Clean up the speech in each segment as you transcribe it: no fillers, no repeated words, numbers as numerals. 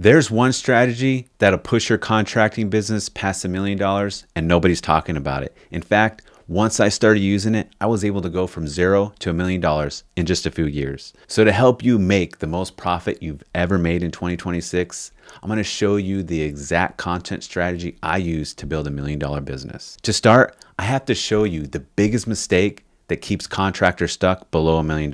There's one strategy that'll push your contracting business past $1 million and nobody's talking about it. In fact, once I started using it, I was able to go from $0 to $1 million in just a few years. So to help you make the most profit you've ever made in 2026, I'm going to show you the exact content strategy I use to build $1 million business. To start, I have to show you the biggest mistake that keeps contractors stuck below $1 million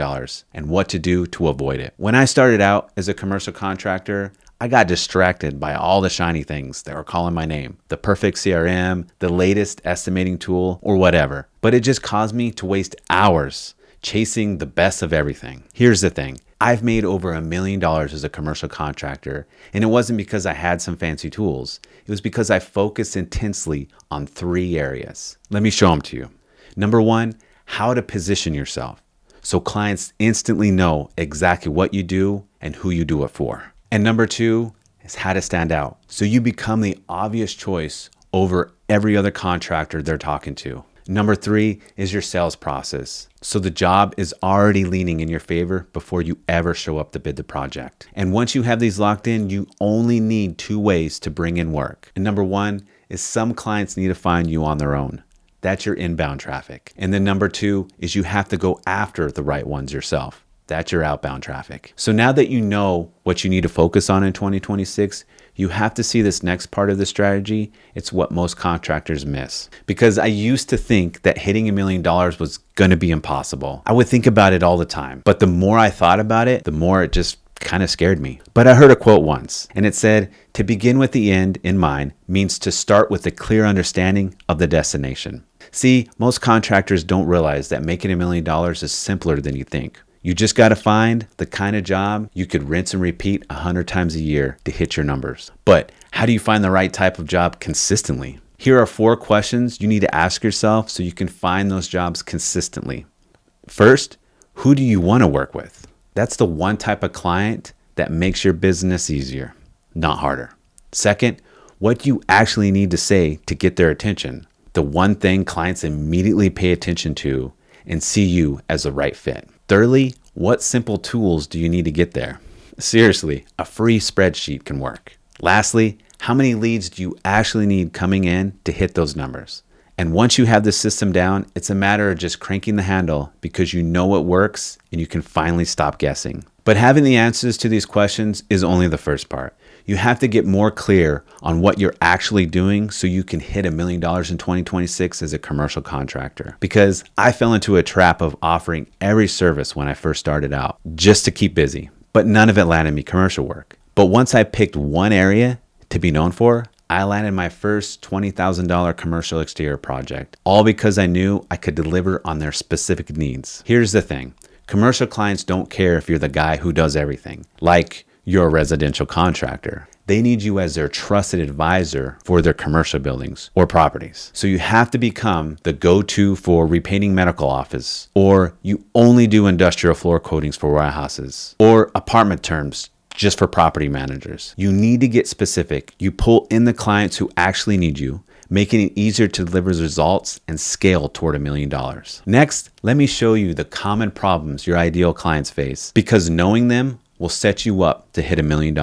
and what to do to avoid it. When I started out as a commercial contractor, I got distracted by all the shiny things that were calling my name, the perfect CRM, the latest estimating tool, or whatever. But it just caused me to waste hours chasing the best of everything. Here's the thing. I've made over $1 million as a commercial contractor, and it wasn't because I had some fancy tools. It was because I focused intensely on 3 areas. Let me show them to you. Number 1, how to position yourself so clients instantly know exactly what you do and who you do it for. And number 2 is how to stand out so you become the obvious choice over every other contractor they're talking to. Number 3 is your sales process, so the job is already leaning in your favor before you ever show up to bid the project. And once you have these locked in, you only need 2 ways to bring in work. And number 1 is some clients need to find you on their own. That's your inbound traffic. And then number 2 is you have to go after the right ones yourself. That's your outbound traffic. So now that you know what you need to focus on in 2026, you have to see this next part of the strategy. It's what most contractors miss. Because I used to think that hitting $1 million was going to be impossible. I would think about it all the time. But the more I thought about it, the more it just kind of scared me. But I heard a quote once, and it said, "To begin with the end in mind means to start with a clear understanding of the destination." See, most contractors don't realize that making $1 million is simpler than you think. You just got to find the kind of job you could rinse and repeat 100 times a year to hit your numbers. But how do you find the right type of job consistently? Here are 4 questions you need to ask yourself so you can find those jobs consistently. First, who do you want to work with? That's the one type of client that makes your business easier, not harder. Second, what do you actually need to say to get their attention? The one thing clients immediately pay attention to and see you as the right fit. Thirdly, what simple tools do you need to get there? Seriously, a free spreadsheet can work. Lastly, how many leads do you actually need coming in to hit those numbers? And once you have the system down, it's a matter of just cranking the handle because you know what works and you can finally stop guessing. But having the answers to these questions is only the first part. You have to get more clear on what you're actually doing so you can hit $1 million in 2026 as a commercial contractor. Because I fell into a trap of offering every service when I first started out just to keep busy, but none of it landed me commercial work. But once I picked one area to be known for, I landed my first $20,000 commercial exterior project, all because I knew I could deliver on their specific needs. Here's the thing. Commercial clients don't care if you're the guy who does everything, like you're a residential contractor. They need you as their trusted advisor for their commercial buildings or properties. So you have to become the go-to for repainting medical office, or you only do industrial floor coatings for warehouses, or apartment terms just for property managers. You need to get specific. You pull in the clients who actually need you, making it easier to deliver results and scale toward $1 million. Next, let me show you the common problems your ideal clients face, because knowing them will set you up to hit $1 million.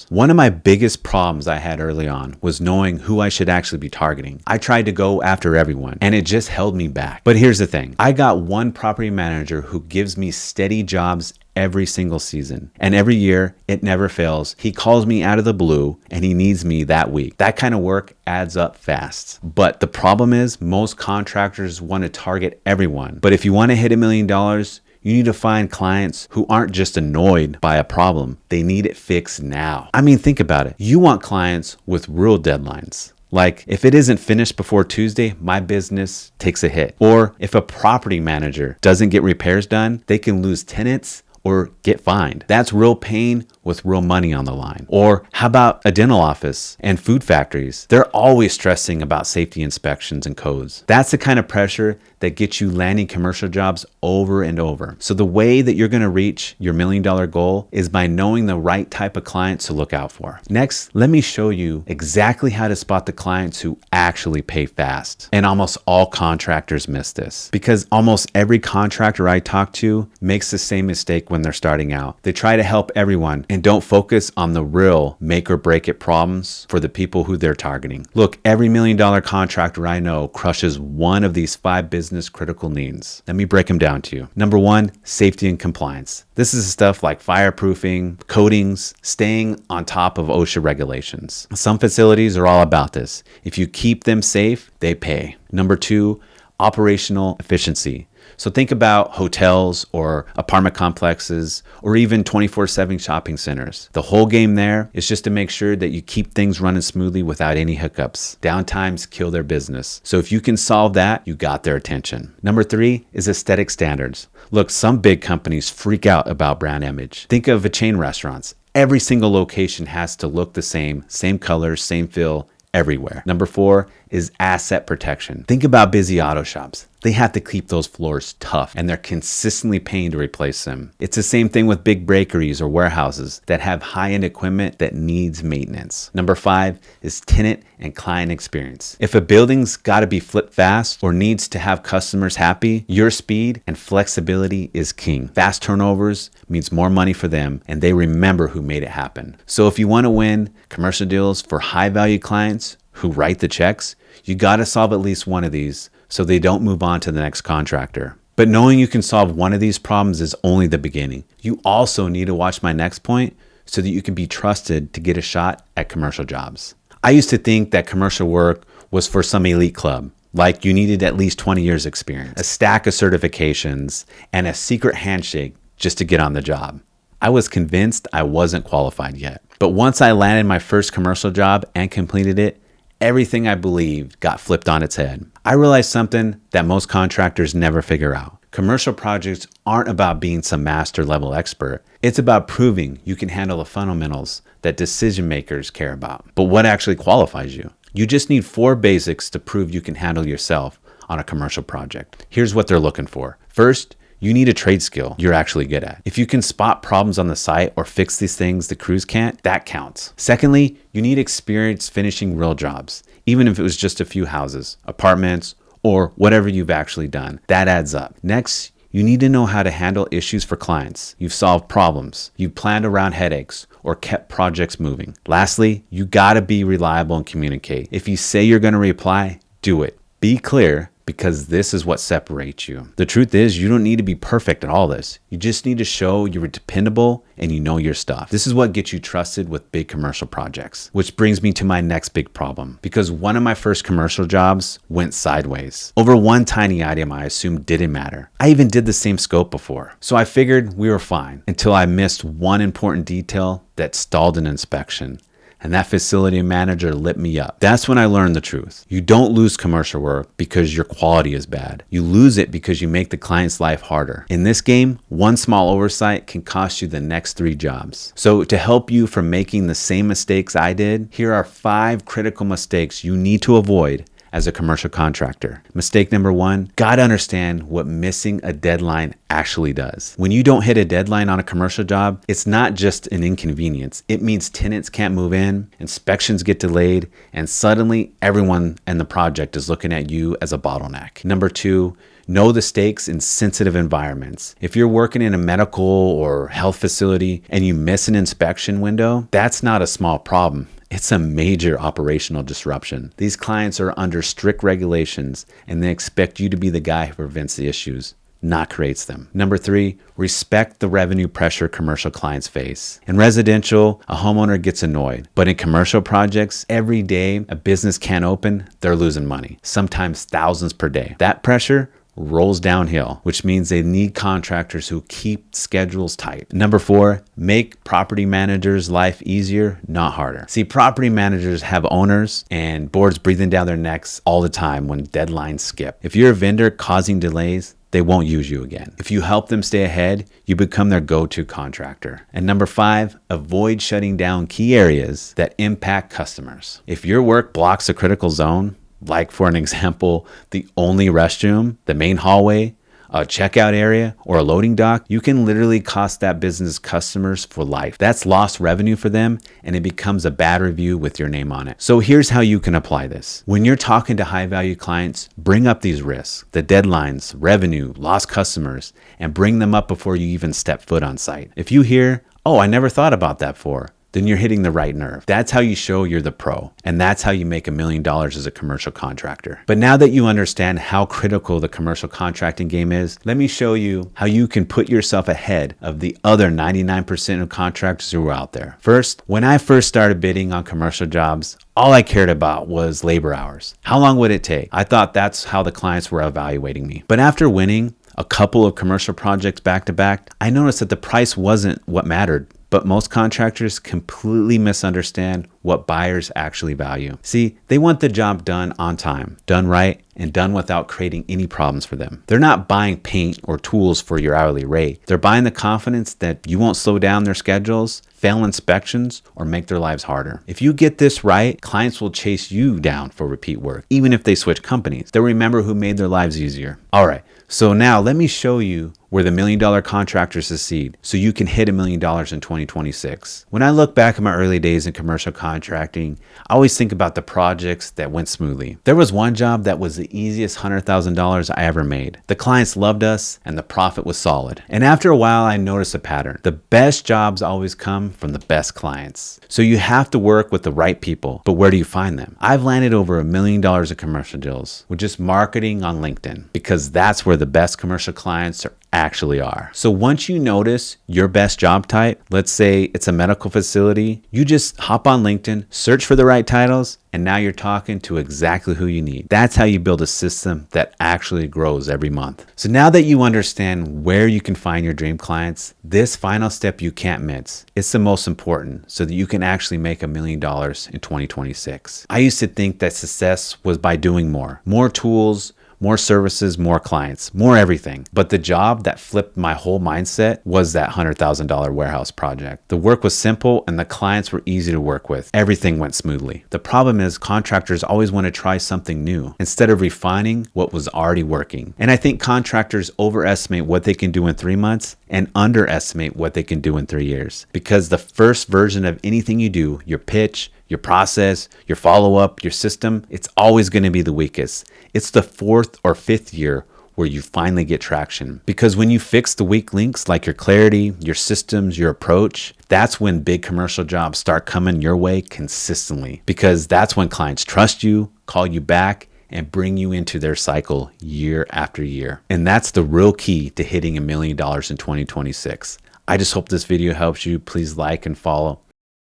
One of my biggest problems I had early on was knowing who I should actually be targeting. I tried to go after everyone, and it just held me back. But here's the thing. I got one property manager who gives me steady jobs every single season. And every year, it never fails. He calls me out of the blue and he needs me that week. That kind of work adds up fast. But the problem is most contractors want to target everyone. But if you want to hit $1 million, you need to find clients who aren't just annoyed by a problem. They need it fixed now. I mean, think about it. You want clients with real deadlines. Like, if it isn't finished before Tuesday, my business takes a hit. Or if a property manager doesn't get repairs done, they can lose tenants or get fined. That's real pain with real money on the line. Or how about a dental office and food factories? They're always stressing about safety inspections and codes. That's the kind of pressure that gets you landing commercial jobs over and over. So the way that you're going to reach your $1 million goal is by knowing the right type of clients to look out for. Next, let me show you exactly how to spot the clients who actually pay fast. And almost all contractors miss this, because almost every contractor I talk to makes the same mistake when when they're starting out. They try to help everyone and don't focus on the real make or break it problems for the people who they're targeting. Look, every $1 million contractor I know crushes one of these 5 business critical needs. Let me break them down to you. Number 1, safety and compliance. This is stuff like fireproofing, coatings, staying on top of OSHA regulations. Some facilities are all about this. If you keep them safe, they pay. Number 2, operational efficiency. So think about hotels or apartment complexes or even 24/7 shopping centers. The whole game there is just to make sure that you keep things running smoothly without any hiccups. Downtimes kill their business. So if you can solve that, you got their attention. Number 3 is aesthetic standards. Look, some big companies freak out about brand image. Think of a chain restaurants. Every single location has to look the same colors, same feel, everywhere. Number 4 is asset protection. Think about busy auto shops. They have to keep those floors tough and they're consistently paying to replace them. It's the same thing with big bakeries or warehouses that have high-end equipment that needs maintenance. Number 5 is tenant and client experience. If a building's got to be flipped fast or needs to have customers happy, your speed and flexibility is king. Fast turnovers means more money for them and they remember who made it happen. So if you want to win commercial deals for high-value clients who write the checks, you got to solve at least one of these so they don't move on to the next contractor. But knowing you can solve one of these problems is only the beginning. You also need to watch my next point so that you can be trusted to get a shot at commercial jobs. I used to think that commercial work was for some elite club, like you needed at least 20 years experience, a stack of certifications, and a secret handshake just to get on the job. I was convinced I wasn't qualified yet. But once I landed my first commercial job and completed it, everything I believed got flipped on its head. I realized something that most contractors never figure out. Commercial projects aren't about being some master level expert. It's about proving you can handle the fundamentals that decision makers care about. But what actually qualifies you? You just need 4 basics to prove you can handle yourself on a commercial project. Here's what they're looking for. First, you need a trade skill you're actually good at. If you can spot problems on the site or fix these things the crews can't, that counts. Secondly, you need experience finishing real jobs, even if it was just a few houses, apartments, or whatever you've actually done. That adds up. Next, you need to know how to handle issues for clients. You've solved problems, you've planned around headaches, or kept projects moving. Lastly, you gotta be reliable and communicate. If you say you're gonna reply, do it. Be clear, because this is what separates you. The truth is, you don't need to be perfect at all this. You just need to show you're dependable and you know your stuff. This is what gets you trusted with big commercial projects, which brings me to my next big problem. Because one of my first commercial jobs went sideways over one tiny item I assumed didn't matter. I even did the same scope before. So I figured we were fine until I missed one important detail that stalled an inspection. And that facility manager lit me up. That's when I learned the truth. You don't lose commercial work because your quality is bad. You lose it because you make the client's life harder. In this game, one small oversight can cost you the next 3 jobs. So to help you from making the same mistakes I did, here are 5 critical mistakes you need to avoid as a commercial contractor. Mistake number 1, gotta understand what missing a deadline actually does. When you don't hit a deadline on a commercial job, it's not just an inconvenience. It means tenants can't move in, inspections get delayed, and suddenly everyone in the project is looking at you as a bottleneck. Number 2, know the stakes in sensitive environments. If you're working in a medical or health facility and you miss an inspection window, that's not a small problem. It's a major operational disruption. These clients are under strict regulations and they expect you to be the guy who prevents the issues, not creates them. Number 3, respect the revenue pressure commercial clients face. In residential, a homeowner gets annoyed, but in commercial projects, every day a business can't open, they're losing money, sometimes thousands per day. That pressure rolls downhill, which means they need contractors who keep schedules tight. Number 4, make property managers' life easier, not harder. See, property managers have owners and boards breathing down their necks all the time when deadlines skip. If you're a vendor causing delays, they won't use you again. If you help them stay ahead, you become their go-to contractor. And number 5, avoid shutting down key areas that impact customers. If your work blocks a critical zone, like for an example, the only restroom, the main hallway, a checkout area, or a loading dock, you can literally cost that business customers for life. That's lost revenue for them, and it becomes a bad review with your name on it. So here's how you can apply this. When you're talking to high value clients, bring up these risks, the deadlines, revenue, lost customers, and bring them up before you even step foot on site. If you hear, "Oh, I never thought about that before," then you're hitting the right nerve. That's how you show you're the pro. And that's how you make $1 million as a commercial contractor. But now that you understand how critical the commercial contracting game is, let me show you how you can put yourself ahead of the other 99% of contractors who are out there. First, when I first started bidding on commercial jobs, all I cared about was labor hours. How long would it take? I thought that's how the clients were evaluating me. But after winning a couple of commercial projects back to back, I noticed that the price wasn't what mattered. But most contractors completely misunderstand what buyers actually value. See, they want the job done on time, done right, and done without creating any problems for them. They're not buying paint or tools for your hourly rate. They're buying the confidence that you won't slow down their schedules, fail inspections, or make their lives harder. If you get this right, clients will chase you down for repeat work, even if they switch companies. They'll remember who made their lives easier. All right, so now let me show you where the $1 million contractors succeed so you can hit $1 million in 2026. When I look back at my early days in commercial contracting, I always think about the projects that went smoothly. There was one job that was the easiest $100,000 I ever made. The clients loved us and the profit was solid. And after a while, I noticed a pattern. The best jobs always come from the best clients. So you have to work with the right people, but where do you find them? I've landed over $1 million in commercial deals with just marketing on LinkedIn because that's where the best commercial clients actually are. So once you notice your best job type, let's say it's a medical facility, you just hop on LinkedIn, search for the right titles, and now you're talking to exactly who you need. That's how you build a system that actually grows every month. So now that you understand where you can find your dream clients, this final step you can't miss. It's the most important so that you can actually make $1 million in 2026. I used to think that success was by doing more tools, more services, more clients, more everything. But the job that flipped my whole mindset was that $100,000 warehouse project. The work was simple and the clients were easy to work with. Everything went smoothly. The problem is contractors always want to try something new instead of refining what was already working. And I think contractors overestimate what they can do in 3 months and underestimate what they can do in 3 years. Because the first version of anything you do, your pitch, your process, your follow-up, your system, it's always going to be the weakest. It's the 4th or 5th year where you finally get traction. Because when you fix the weak links like your clarity, your systems, your approach, that's when big commercial jobs start coming your way consistently. Because that's when clients trust you, call you back, and bring you into their cycle year after year. And that's the real key to hitting $1 million in 2026. I just hope this video helps you. Please like and follow.